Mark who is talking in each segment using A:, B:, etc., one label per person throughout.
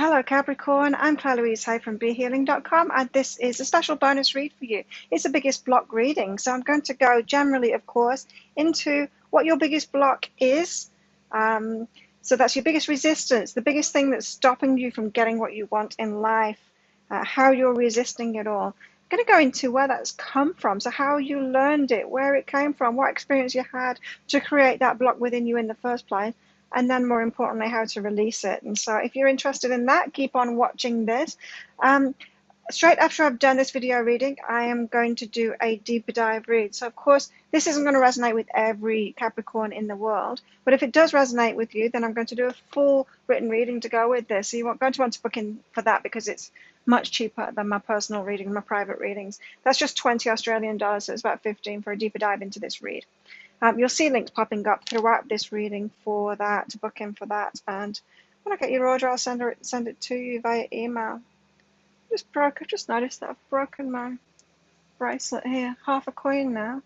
A: Hello Capricorn, I'm Claire Louise Hay from BeHealing.com and this is a special bonus read for you. It's a biggest block reading, so I'm going to go generally, of course, into what your biggest block is. So that's your biggest resistance, the biggest thing that's stopping you from getting what you want in life, how you're resisting it all. I'm going to go into where that's come from, so how you learned it, where it came from, what experience you had to create that block within you in the first place. And then more importantly, how to release it. And so if you're interested in that, keep on watching this. Straight after I've done this video reading, I am going to do a deeper dive read. So of course, this isn't going to resonate with every Capricorn in the world, but if it does resonate with you, then I'm going to do a full written reading to go with this. So you're going to want to book in for that because it's much cheaper than my personal reading, my private readings. That's just 20 Australian dollars, so it's about 15 for a deeper dive into this read. You'll see links popping up throughout this reading for that, to book in for that. And when I get your order, I'll send it to you via email. I've just noticed that I've broken my bracelet here. Half a coin now.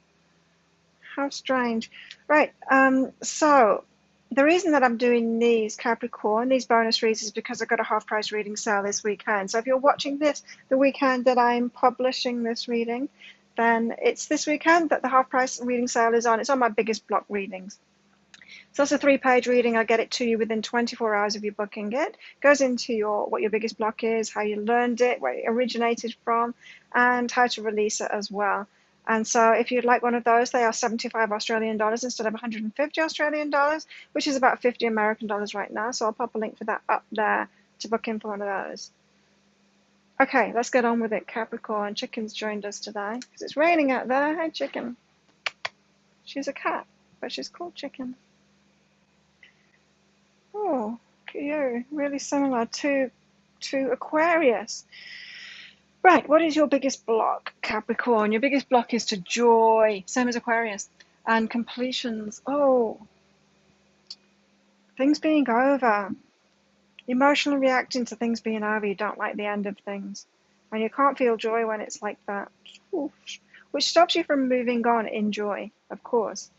A: How strange. Right, so the reason that I'm doing these Capricorn, these bonus reads, is because I've got a half price reading sale this weekend. So if you're watching this the weekend that I'm publishing this reading, then it's this weekend that the half price reading sale is on. It's on my biggest block readings. So it's a 3-page reading. I'll get it to you within 24 hours of you booking it. Goes into what your biggest block is, how you learned it, where it originated from, and how to release it as well. And so if you'd like one of those, they are 75 Australian dollars instead of 150 Australian dollars, which is about 50 American dollars right now. So I'll pop a link for that up there to book in for one of those. Okay, let's get on with it, Capricorn. Chicken's joined us today because it's raining out there. Hey, Chicken. She's a cat, but she's called Chicken. Oh, look at you. Really similar to Aquarius. Right, what is your biggest block, Capricorn? Your biggest block is to joy, same as Aquarius, and completions. Oh, things being over. Emotionally reacting to things being over. You don't like the end of things. And you can't feel joy when it's like that. Which stops you from moving on in joy, of course.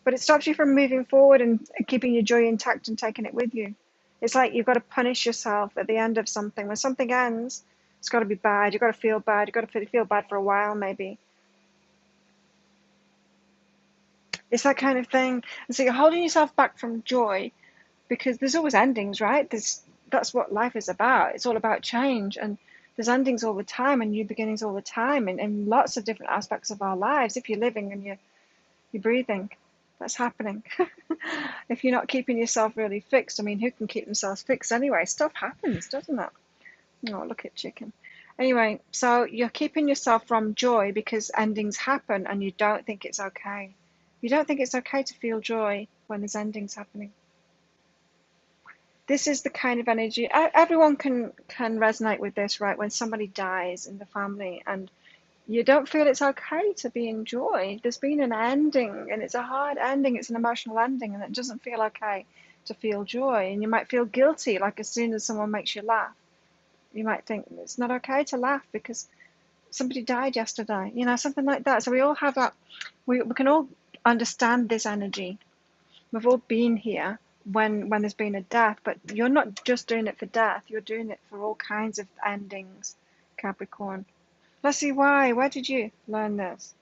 A: But it stops you from moving forward and keeping your joy intact and taking it with you. It's like you've got to punish yourself at the end of something. When something ends, it's got to be bad. You've got to feel bad. You've got to feel bad for a while, maybe. It's that kind of thing. And so you're holding yourself back from joy because there's always endings, right? That's what life is about. It's all about change. And there's endings all the time and new beginnings all the time in lots of different aspects of our lives. If you're living and you're breathing, that's happening. If you're not keeping yourself really fixed, I mean, who can keep themselves fixed anyway? Stuff happens, doesn't it? Oh, look at Chicken. Anyway, so you're keeping yourself from joy because endings happen and you don't think it's okay. You don't think it's okay to feel joy when there's endings happening. This is the kind of energy, everyone can resonate with this, right? When somebody dies in the family and you don't feel it's okay to be in joy. There's been an ending and it's a hard ending, it's an emotional ending, and it doesn't feel okay to feel joy. And you might feel guilty, like as soon as someone makes you laugh, you might think it's not okay to laugh because somebody died yesterday, you know, something like that. So we all have that, we can all understand this energy. We've all been here when there's been a death, but you're not just doing it for death, you're doing it for all kinds of endings, Capricorn. Let's see why. Where did you learn this?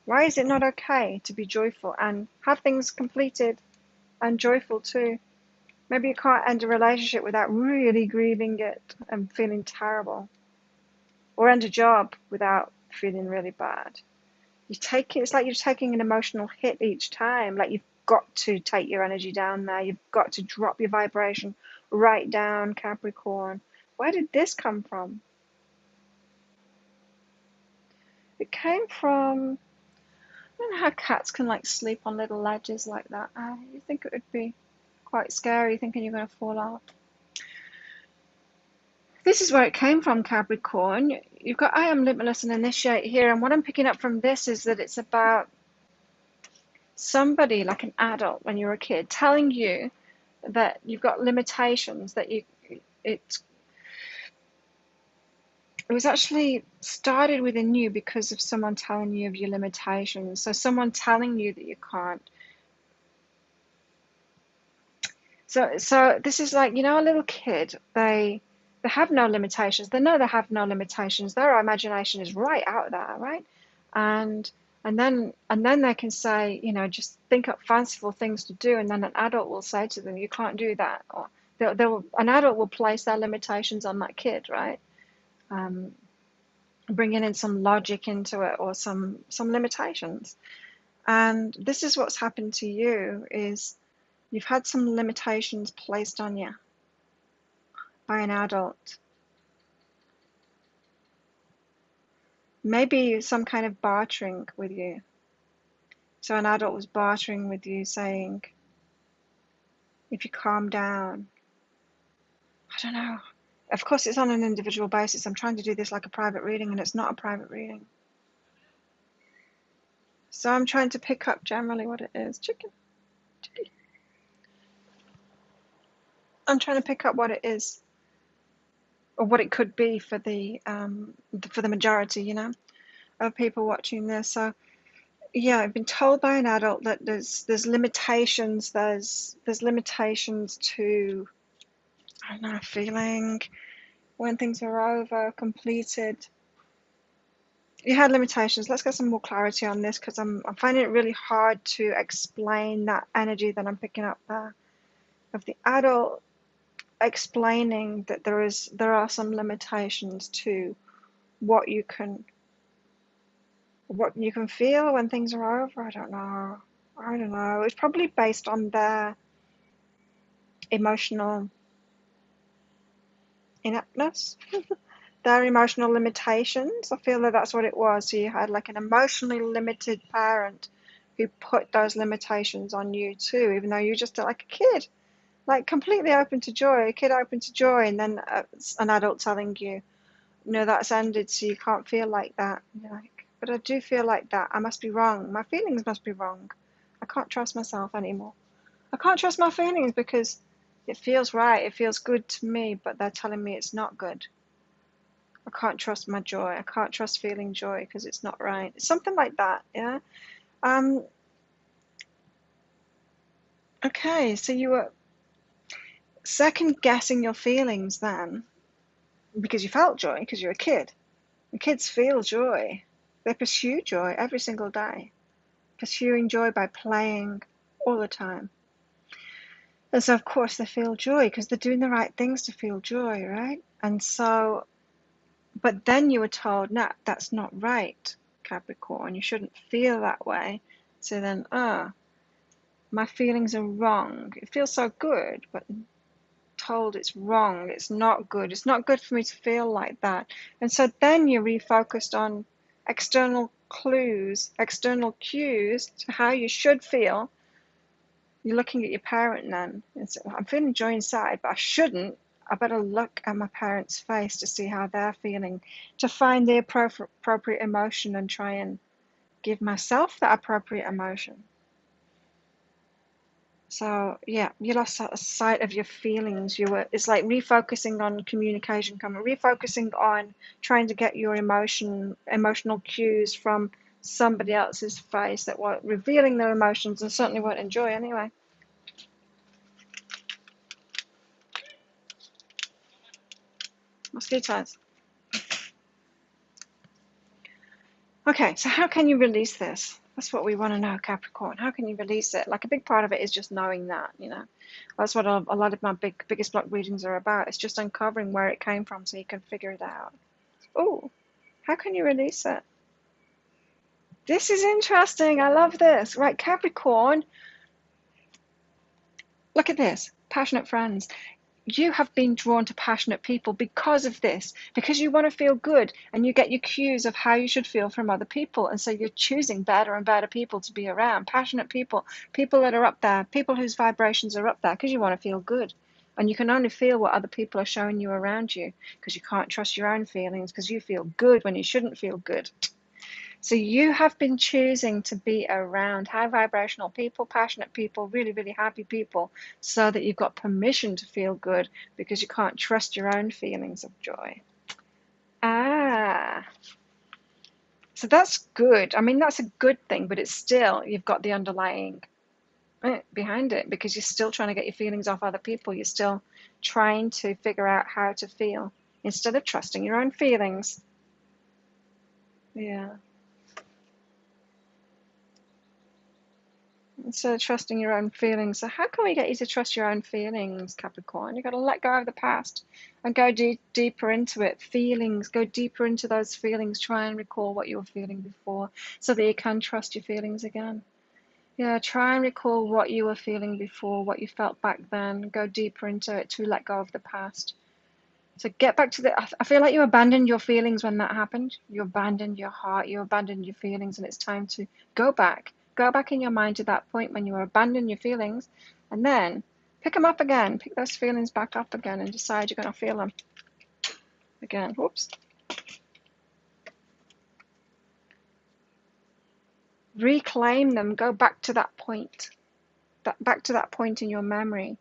A: Why is it not okay to be joyful and have things completed and joyful too? Maybe you can't end a relationship without really grieving it and feeling terrible. Or end a job without feeling really bad. It's like you're taking an emotional hit each time. Like you've got to take your energy down there. You've got to drop your vibration right down, Capricorn. Where did this come from? It came from, I don't know how cats can like sleep on little ledges like that. You think it would be quite scary thinking you're going to fall off. This is where it came from, Capricorn. You've got I am limitless and initiate here, and what I'm picking up from this is that it's about somebody, like an adult when you're a kid, telling you that you've got limitations, that it was actually started within you because of someone telling you of your limitations. So someone telling you that you can't. So this is like, you know, a little kid, they They have no limitations. They know they have no limitations. Their imagination is right out there, right? And and then they can say, just think up fanciful things to do, and then an adult will say to them, you can't do that, or an adult will place their limitations on that kid, right? Um, Bringing in some logic into it, or some limitations. And this is what's happened to you, is you've had some limitations placed on you by an adult. Maybe some kind of bartering with you. So an adult was bartering with you, saying, if you calm down, I don't know. Of course, it's on an individual basis. I'm trying to do this like a private reading, and it's not a private reading. So I'm trying to pick up generally what it is. Chicken. I'm trying to pick up what it is, or what it could be for the majority, of people watching this. So yeah, I've been told by an adult that there's limitations. There's limitations to, I don't know, feeling when things are over, completed. You had limitations. Let's get some more clarity on this, because I'm finding it really hard to explain that energy that I'm picking up there of the adult explaining that there are some limitations to what you can feel when things are over. I don't know. It's probably based on their emotional ineptness, their emotional limitations. I feel that that's what it was. So you had like an emotionally limited parent who put those limitations on you too, even though you're just like a kid, like completely open to joy, a kid open to joy, and then an adult telling you, no, that's ended, so you can't feel like that. And you're like, but I do feel like that. I must be wrong. My feelings must be wrong. I can't trust myself anymore. I can't trust my feelings because it feels right. It feels good to me, but they're telling me it's not good. I can't trust my joy. I can't trust feeling joy because it's not right. It's something like that, yeah? Um, okay, so you were second guessing your feelings then because you felt joy because you're a kid. And kids feel joy. They pursue joy every single day, pursuing joy by playing all the time. And so, of course, they feel joy because they're doing the right things to feel joy, right? And so, but then you were told, no, that's not right, Capricorn. You shouldn't feel that way. So then, my feelings are wrong. It feels so good, but told it's wrong. It's not good. It's not good for me to feel like that. And so then you're refocused on external clues, external cues to how you should feel. You're looking at your parent then. I'm feeling joy inside, but I shouldn't. I better look at my parent's face to see how they're feeling, to find the appropriate emotion and try and give myself that appropriate emotion. So yeah, you lost sight of your feelings. It's like refocusing on communication, refocusing on trying to get your emotional cues from somebody else's face that weren't revealing their emotions and certainly weren't enjoy anyway. Mosquitoes. Okay, so how can you release this? That's what we want to know, Capricorn. How can you release it? Like a big part of it is just knowing that, That's what a lot of my biggest block readings are about. It's just uncovering where it came from so you can figure it out. Oh, how can you release it? This is interesting. I love this. Right, Capricorn, look at this. Passionate friends. You have been drawn to passionate people because of this, because you want to feel good and you get your cues of how you should feel from other people. And so you're choosing better and better people to be around, passionate people, people that are up there, people whose vibrations are up there because you want to feel good. And you can only feel what other people are showing you around you because you can't trust your own feelings because you feel good when you shouldn't feel good. So you have been choosing to be around high vibrational people, passionate people, really, really happy people, so that you've got permission to feel good because you can't trust your own feelings of joy. So that's good. I mean, that's a good thing, but it's still, you've got the underlying behind it, because you're still trying to get your feelings off other people. You're still trying to figure out how to feel instead of trusting your own feelings. Yeah. Instead of trusting your own feelings. So how can we get you to trust your own feelings, Capricorn? You've got to let go of the past and go deeper into it. Feelings, go deeper into those feelings. Try and recall what you were feeling before so that you can trust your feelings again. Yeah, try and recall what you were feeling before, what you felt back then. Go deeper into it to let go of the past. So get back to I feel like you abandoned your feelings when that happened. You abandoned your heart, you abandoned your feelings, and it's time to go back. Go back in your mind to that point when you abandoned your feelings, and then pick them up again. Pick those feelings back up again and decide you're going to feel them again. Whoops. Reclaim them. Go back to that point. Back to that point in your memory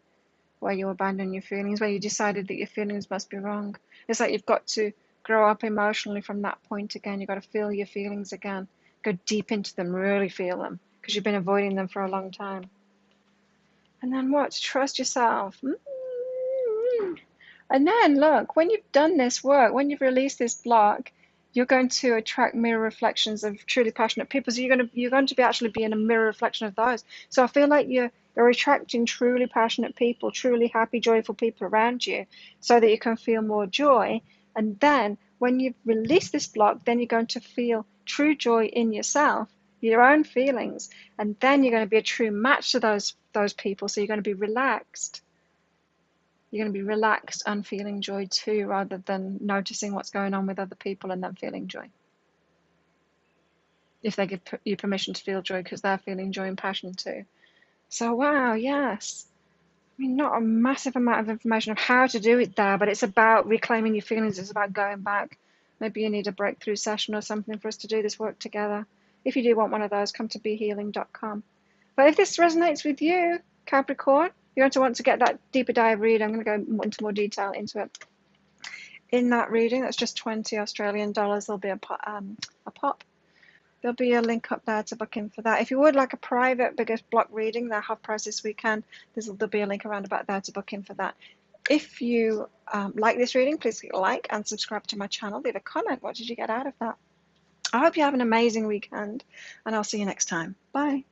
A: where you abandon your feelings, where you decided that your feelings must be wrong. It's like you've got to grow up emotionally from that point again. You've got to feel your feelings again. Go deep into them, really feel them, because you've been avoiding them for a long time. And then what? Trust yourself. And then look, when you've done this work, when you've released this block, you're going to attract mirror reflections of truly passionate people. So you're going to be actually be in a mirror reflection of those. So I feel like you're attracting truly passionate people, truly happy, joyful people around you, so that you can feel more joy. And then when you've released this block, then you're going to feel true joy in yourself, your own feelings, and then you're going to be a true match to those people. So you're going to be relaxed. You're going to be relaxed and feeling joy too, rather than noticing what's going on with other people and then feeling joy. If they give you permission to feel joy because they're feeling joy and passion too. So wow, yes. I mean, not a massive amount of information of how to do it there, but it's about reclaiming your feelings. It's about going back. Maybe you need a breakthrough session or something for us to do this work together. If you do want one of those, come to BeHealing.com. But if this resonates with you, Capricorn, you're going to want to get that deeper dive read. I'm going to go into more detail into it. In that reading, that's just 20 Australian dollars. There'll be a pop. There'll be a link up there to book in for that. If you would like a private biggest block reading, they're half price this weekend. There'll be a link around about there to book in for that. If you like this reading, please click like and subscribe to my channel. Leave a comment. What did you get out of that? I hope you have an amazing weekend, and I'll see you next time. Bye.